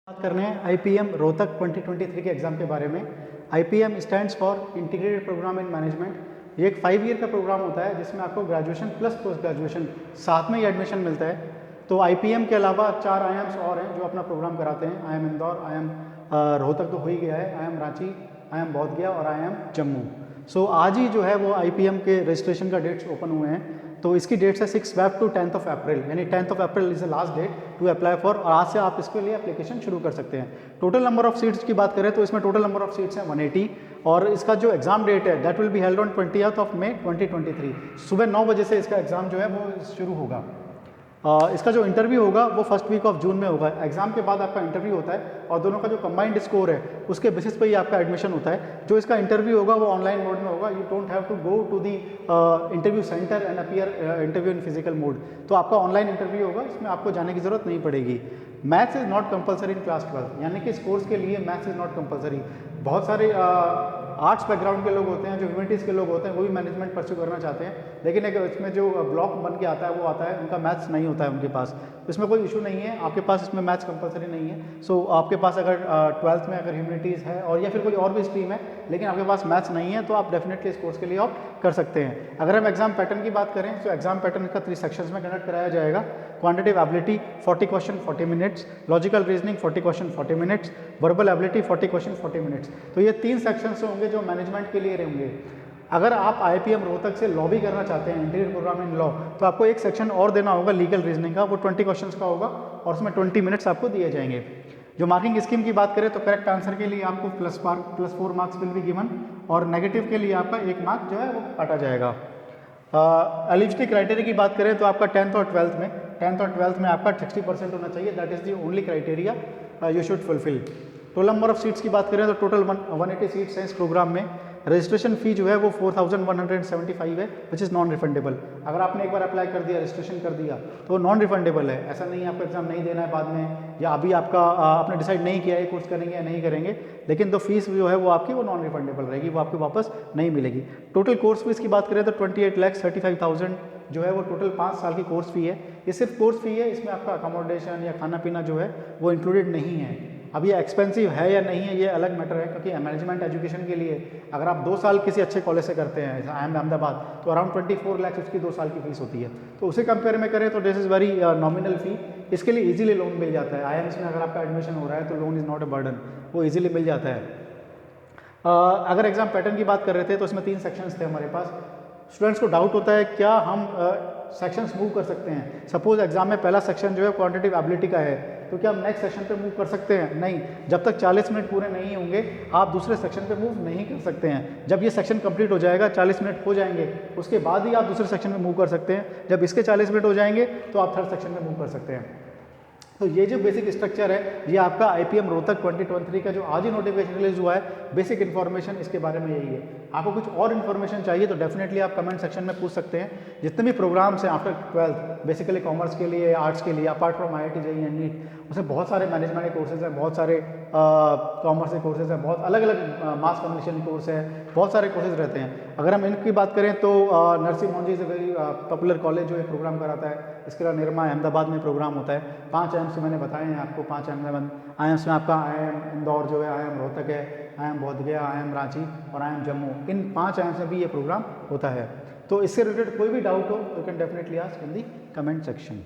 बात करने हैं आईपीएम रोहतक 2023 के एग्ज़ाम के बारे में। IPM stands for integrated programme in management. ये एक 5 ईयर का प्रोग्राम होता है जिसमें आपको ग्रेजुएशन प्लस पोस्ट ग्रेजुएशन साथ में ही एडमिशन मिलता है। तो आईपीएम के अलावा 4 आईएम्स और हैं जो अपना प्रोग्राम कराते हैं। आईएम इंदौर, आईएम रोहतक तो हो ही गया है, आईएम रांची, आईएम बोधगया और आईएम जम्मू। सो आज ही जो है वो आईपीएम के रजिस्ट्रेशन का डेट्स ओपन हुए हैं। तो इसकी डेट्स है 6 web two 10th of April, यानी 10th of April is the last date to apply for. और आज से आप इसके लिए एप्लीकेशन शुरू कर सकते हैं। टोटल नंबर ऑफ सीट्स की बात करें तो इसमें टोटल नंबर ऑफ सीट्स हैं 180 और इसका जो एग्जाम डेट है that will be held on 20th of May 2023। सुबह 9 बजे से इसका एग्जाम जो है वो शुरू होगा। इसका जो इंटरव्यू होगा वो फर्स्ट वीक ऑफ जून में होगा। एग्जाम के बाद आपका इंटरव्यू होता है और दोनों का जो कंबाइंड स्कोर है उसके बेसिस पे ही आपका एडमिशन होता है। जो इसका इंटरव्यू होगा वो ऑनलाइन मोड में होगा। You don't have to go to the interview centre and appear interview in physical mode. तो आपका ऑनलाइन इंटरव्यू होगा, इसमें आपको जाने की जरूरत नहीं पड़ेगी। Maths is not compulsory in class 12, यानी कि इस कोर्स के लिए मैथ्स इज नॉट कंपलसरी। बहुत सारे आर्ट्स बैकग्राउंड के लोग होते हैं, जो ह्यूमैनिटीज़ के लोग होते हैं, वो भी मैनेजमेंट परस्यू करना चाहते हैं, लेकिन एक इसमें जो ब्लॉक बन के आता है वो आता है, उनका मैथ्स नहीं होता है उनके पास। इसमें कोई इशू नहीं है, आपके पास इसमें मैथ्स कंपलसरी नहीं है। सो आपके पास अगर 12th में अगर ह्यूमैनिटीज़ है और या फिर कोई और भी स्ट्रीम है लेकिन आपके पास मैथ्स नहीं है तो आप डेफिनेटली इस कोर्स के लिए ऑप्ट कर सकते हैं। अगर हम एग्जाम पैटर्न की बात करें तो एग्जाम पैटर्न का 3 सेक्शंस में कंडक्ट कराया जाएगा। Quantitative ability 40 question 40 minutes, logical reasoning 40 question 40 minutes, verbal ability 40 question 40 minutes. तो ये 3 सेक्शंस होंगे जो मैनेजमेंट के लिए रहेंगे। अगर आप आईपीएम रोहतक से लॉ भी करना चाहते हैं, इंटीग्रेटेड प्रोग्राम इन लॉ, तो आपको एक सेक्शन और देना होगा लीगल रीजनिंग का, वो 20 क्वेश्चंस का होगा और उसमें 20 मिनट्स आपको दिए जाएंगे। जो मार्किंग स्कीम की बात करें तो करेक्ट आंसर के लिए आपको +4 मार्क्स विल बी गिवन और नेगेटिव के लिए आपका 1 मार्क जो है वो काटा जाएगा। एलिजिबिलिटी क्राइटेरिया की बात करें तो आपका 10th और 12th में आपका 60% होना चाहिए। That is the only criteria you should fulfil. Total number of seats की बात करें तो टोटल 180 सीट्स हैं इस प्रोग्राम में। रजिस्ट्रेशन फी जो है वो 4175 है, विच इज़ नॉन रिफंडेबल। अगर आपने एक बार अप्लाई कर दिया, रजिस्ट्रेशन कर दिया, तो नॉन रिफंडेबल है। ऐसा नहीं है आपको एग्जाम नहीं देना है बाद में, या अभी आपने डिसाइड नहीं किया है कोर्स करेंगे या नहीं करेंगे, लेकिन तो फीस जो है वो आपकी वो नॉन रिफंडेबल रहेगी, वो आपको वापस नहीं मिलेगी। टोटल कोर्स फीस की बात करें तो 28,35,000 जो है वो टोटल 5 साल की कोर्स फी है। ये सिर्फ कोर्स फी है, इसमें आपका अकोमोडेशन या खाना पीना जो है वो इंक्लूडेड नहीं है। अब ये एक्सपेंसिव है या नहीं है ये अलग मैटर है, क्योंकि मैनेजमेंट एजुकेशन के लिए अगर आप 2 साल किसी अच्छे कॉलेज से करते हैं IIM अहमदाबाद, तो अराउंड 24 लाख उसकी 2 साल की फीस होती है। तो उसे कंपेयर में करें तो this is very nominal fee. इसके लिए इजीली लोन मिल जाता है। IIMs में अगर आपका एडमिशन हो रहा है तो loan is not a burden, वो इजीली मिल जाता है। अगर एग्जाम पैटर्न की बात कर रहे थे तो इसमें 3 सेक्शंस थे हमारे पास। स्टूडेंट्स को डाउट होता है क्या हम सेक्शंस मूव कर सकते हैं। सपोज एग्जाम में पहला सेक्शन जो है क्वांटिटेटिव एबिलिटी का है, तो क्या हम नेक्स्ट सेक्शन पे मूव कर सकते हैं? नहीं, जब तक 40 मिनट पूरे नहीं होंगे आप दूसरे सेक्शन पे मूव नहीं कर सकते हैं। जब ये सेक्शन कंप्लीट हो जाएगा, 40 मिनट हो जाएंगे, उसके बाद ही आप दूसरे सेक्शन में मूव कर सकते हैं। जब इसके 40 मिनट हो जाएंगे तो आप थर्ड सेक्शन में मूव कर सकते हैं। तो ये जो बेसिक स्ट्रक्चर है ये आपका आईपीएम रोहतक 2023 का जो आज ही नोटिफिकेशन रिलीज हुआ है, बेसिक इन्फॉर्मेशन इसके बारे में यही है। आपको कुछ और इन्फॉर्मेशन चाहिए तो डेफिनेटली आप कमेंट सेक्शन में पूछ सकते हैं। जितने भी प्रोग्राम्स हैं आफ्टर 12th बेसिकली कॉमर्स के लिए, आर्ट्स के लिए, apart from IIT JEE and NEET, उसमें बहुत सारे मैनेजमेंट के कोर्सेज हैं, बहुत सारे कॉमर्स के कोर्सेज हैं, बहुत अलग अलग मास कम्युनिकेशन कोर्स है, बहुत सारे कोर्सेज रहते हैं। अगर हम इनकी बात करें तो Narasimha Mohan ji is a very popular college जो ये प्रोग्राम कराता है। इसके अलावा निरमा अहमदाबाद में प्रोग्राम होता है। 5 IIMs मैंने बताए हैं आपको, 5 IIMs में आपका IIM इंदौर जो है, IIM रोहतक है, IIM बोधगया, IIM रांची और IIM जम्मू, इन 5 IIMs में भी ये प्रोग्राम होता है। तो इससे रिलेटेड कोई भी डाउट हो you can definitely ask in the comment section.